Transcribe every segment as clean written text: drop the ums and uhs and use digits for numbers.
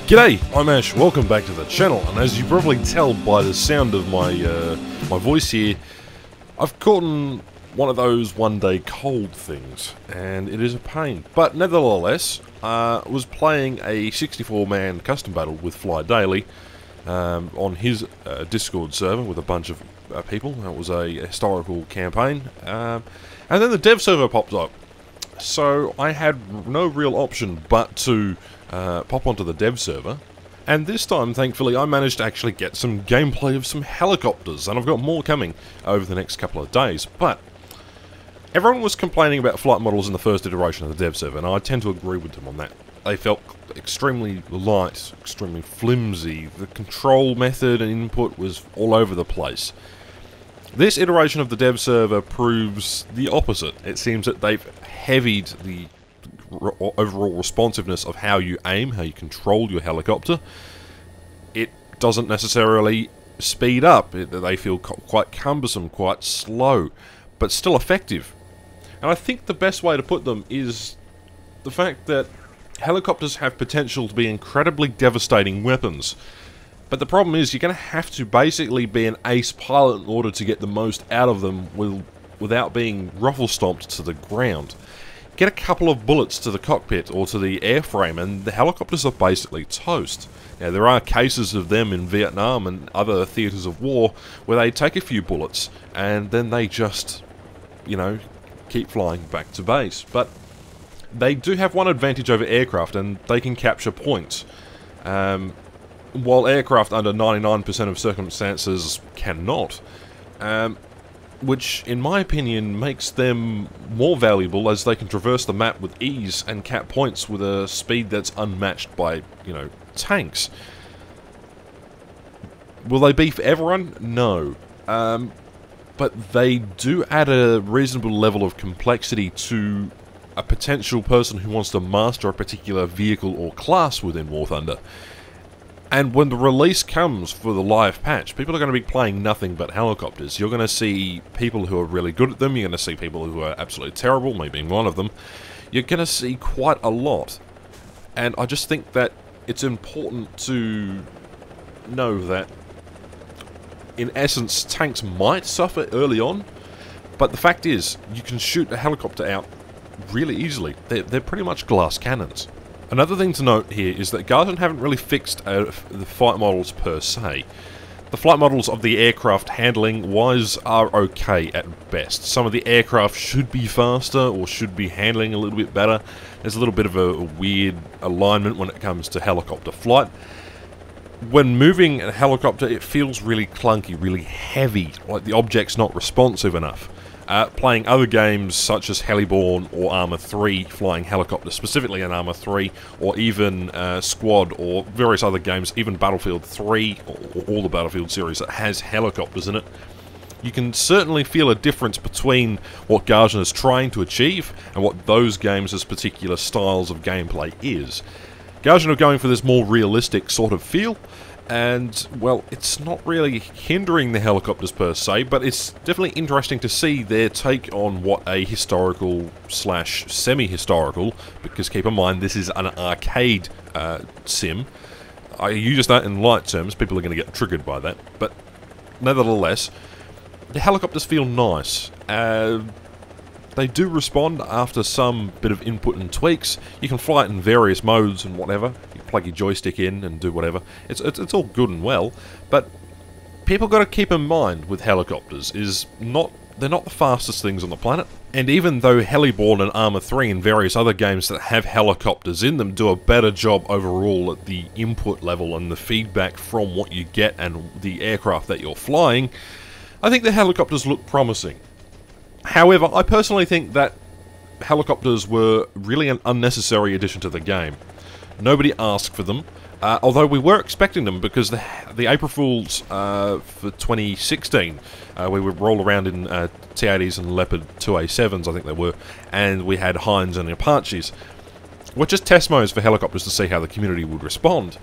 G'day, I'm Ash, welcome back to the channel, and as you probably tell by the sound of my my voice here, I've caught in one of those one-day cold things, and it is a pain. But nevertheless, I was playing a 64-man custom battle with Fly Daily on his Discord server with a bunch of people. It was a historical campaign, and then the dev server popped up. So I had no real option but to pop onto the dev server, and this time, thankfully, I managed to actually get some gameplay of some helicopters, and I've got more coming over the next couple of days. But everyone was complaining about flight models in the first iteration of the dev server, and I tend to agree with them on that. They felt extremely light, extremely flimsy. The control method and input was all over the place. This iteration of the dev server proves the opposite. It seems that they've heavied the overall responsiveness of how you aim, how you control your helicopter. It doesn't necessarily speed up. They feel quite cumbersome, quite slow, but still effective. And I think the best way to put them is the fact that helicopters have potential to be incredibly devastating weapons. But the problem is you're going to have to basically be an ace pilot in order to get the most out of them without being ruffle-stomped to the ground. Get a couple of bullets to the cockpit or to the airframe and the helicopters are basically toast. Now there are cases of them in Vietnam and other theatres of war where they take a few bullets and then they just, you know, keep flying back to base. But they do have one advantage over aircraft, and they can capture points. While aircraft under 99% of circumstances cannot. Which, in my opinion, makes them more valuable as they can traverse the map with ease and cap points with a speed that's unmatched by, you know, tanks. Will they be for everyone? No. But they do add a reasonable level of complexity to a potential person who wants to master a particular vehicle or class within Warthunder. And when the release comes for the live patch, people are going to be playing nothing but helicopters. You're going to see people who are really good at them, you're going to see people who are absolutely terrible, me being one of them. You're going to see quite a lot. And I just think that it's important to know that, in essence, tanks might suffer early on, but the fact is, you can shoot a helicopter out really easily. They're pretty much glass cannons. Another thing to note here is that Guardian haven't really fixed the flight models per se. The flight models of the aircraft handling-wise are okay at best. Some of the aircraft should be faster or should be handling a little bit better. There's a little bit of a weird alignment when it comes to helicopter flight. When moving a helicopter, it feels really clunky, really heavy, like the object's not responsive enough. Playing other games such as Heliborne or Arma 3, flying helicopters, specifically in Arma 3, or even Squad, or various other games, even Battlefield 3, or all the Battlefield series that has helicopters in it, you can certainly feel a difference between what Guardian is trying to achieve and what those games' particular styles of gameplay is. Guardian are going for this more realistic sort of feel, and, well, it's not really hindering the helicopters per se, but it's definitely interesting to see their take on what a historical slash semi-historical, because keep in mind this is an arcade sim. I use that in light terms, people are going to get triggered by that, but nevertheless, the helicopters feel nice. They do respond after some bit of input and tweaks. You can fly it in various modes and whatever. You plug your joystick in and do whatever. It's all good and well, but people got to keep in mind with helicopters is they're not the fastest things on the planet. And even though Heliborne and Arma 3 and various other games that have helicopters in them do a better job overall at the input level and the feedback from what you get and the aircraft that you're flying, I think the helicopters look promising. However, I personally think that helicopters were really an unnecessary addition to the game. Nobody asked for them, although we were expecting them because the April Fools for 2016, we would roll around in T-80s and Leopard 2A7s, I think they were, and we had Hinds and Apaches, which is test modes for helicopters to see how the community would respond.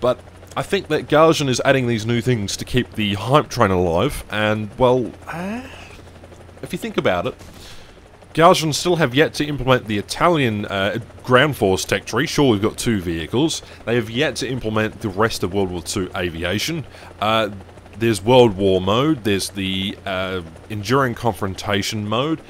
But I think that Guardian is adding these new things to keep the hype train alive, and, well, if you think about it, Gaussian still have yet to implement the Italian ground force tech tree. Sure, we've got 2 vehicles. They have yet to implement the rest of World War II aviation. There's World War mode, there's the enduring confrontation mode,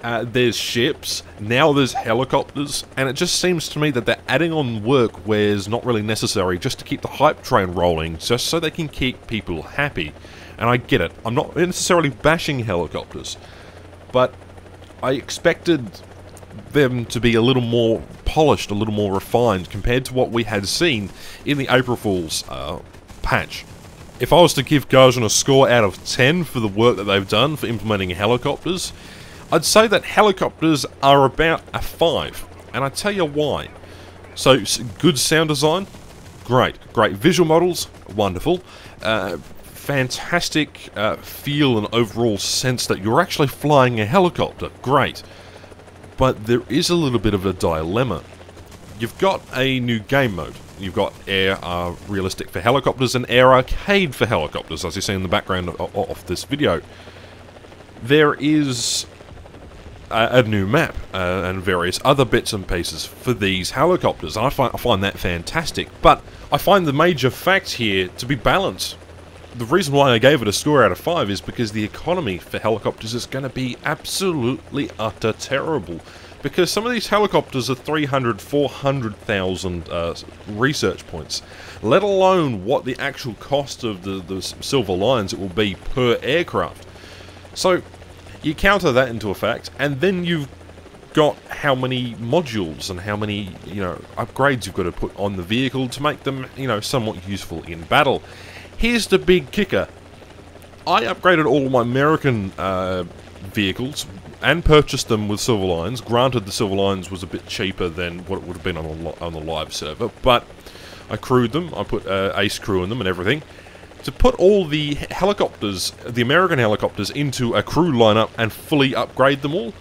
there's ships, now there's helicopters, and it just seems to me that they're adding on work where it's not really necessary just to keep the hype train rolling, just so they can keep people happy. And I get it, I'm not necessarily bashing helicopters, but I expected them to be a little more polished, a little more refined compared to what we had seen in the April Fool's patch. If I was to give Gaussian a score out of 10 for the work that they've done for implementing helicopters, I'd say that helicopters are about a 5, and I tell you why. So, good sound design, great. Great visual models, wonderful. Fantastic feel and overall sense that you're actually flying a helicopter, great. But there is a little bit of a dilemma. You've got a new game mode. You've got Air Realistic for helicopters and Air Arcade for helicopters, as you see in the background of this video. There is a new map and various other bits and pieces for these helicopters. I find that fantastic, but I find the major fact here to be balance. The reason why I gave it a score out of 5 is because the economy for helicopters is going to be absolutely utter terrible. Because some of these helicopters are 300, 400,000 research points, let alone what the actual cost of the Silver Lions it will be per aircraft. So, you counter that into effect, and then you've got how many modules and how many, upgrades you've got to put on the vehicle to make them, somewhat useful in battle. Here's the big kicker. I upgraded all of my American vehicles and purchased them with Silver Lions. Granted, the Silver Lions was a bit cheaper than what it would have been on the live server, but I crewed them, I put ace crew in them and everything. To put all the helicopters, the American helicopters, into a crew lineup and fully upgrade them all,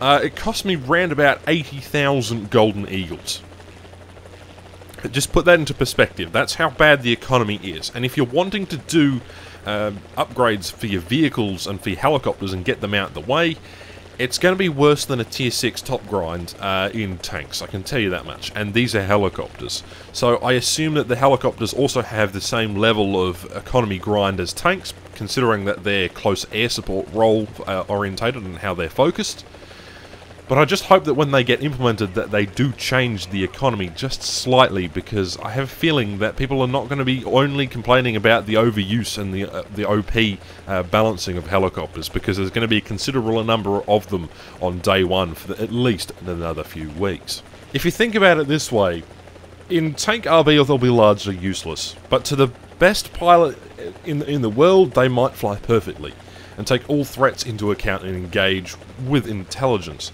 it cost me round about 80,000 Golden Eagles. Just put that into perspective. That's how bad the economy is. And if you're wanting to do upgrades for your vehicles and for your helicopters and get them out of the way, it's going to be worse than a tier 6 top grind in tanks, I can tell you that much. And these are helicopters. So I assume that the helicopters also have the same level of economy grind as tanks, considering that they're close air support role orientated and how they're focused. But I just hope that when they get implemented that they do change the economy just slightly, because I have a feeling that people are not going to be only complaining about the overuse and the OP balancing of helicopters, because there's going to be a considerable number of them on day one for at least another few weeks. If you think about it this way, in tank RB they'll be largely useless, but to the best pilot in the world they might fly perfectly and take all threats into account and engage with intelligence.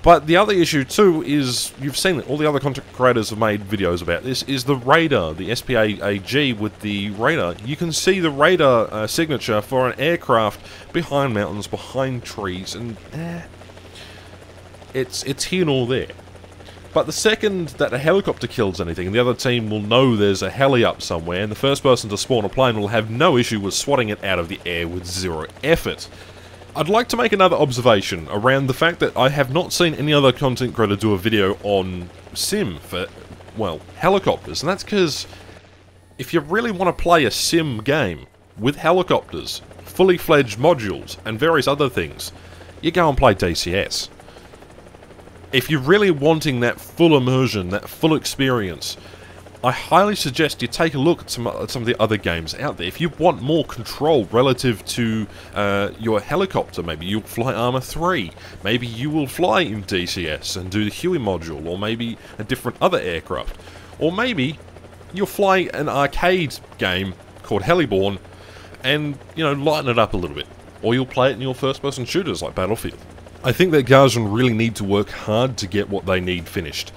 But the other issue too is, you've seen it, all the other content creators have made videos about this, is the radar, the SPA-AG with the radar. You can see the radar signature for an aircraft behind mountains, behind trees, and it's here and all there. But the second that a helicopter kills anything, the other team will know there's a heli up somewhere, and the first person to spawn a plane will have no issue with swatting it out of the air with zero effort. I'd like to make another observation around the fact that I have not seen any other content creator do a video on sim for, well, helicopters, and that's because if you really want to play a sim game with helicopters, fully fledged modules, and various other things, you go and play DCS. If you're really wanting that full immersion, that full experience, I highly suggest you take a look at some of the other games out there. If you want more control relative to your helicopter, maybe you'll fly Arma 3, maybe you will fly in DCS and do the Huey module, or maybe a different other aircraft. Or maybe you'll fly an arcade game called Heliborn and, lighten it up a little bit. Or you'll play it in your first-person shooters like Battlefield. I think that Gaussian really need to work hard to get what they need finished.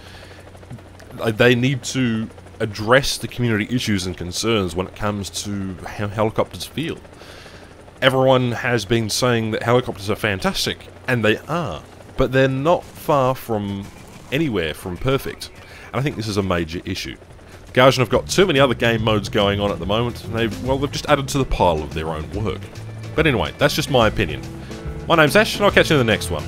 They need to address the community issues and concerns when it comes to how helicopters feel. Everyone has been saying that helicopters are fantastic, and they are, but they're not far from anywhere from perfect, and I think this is a major issue. Gaussian have got too many other game modes going on at the moment, and they've just added to the pile of their own work. But anyway, that's just my opinion. My name's Ash, and I'll catch you in the next one.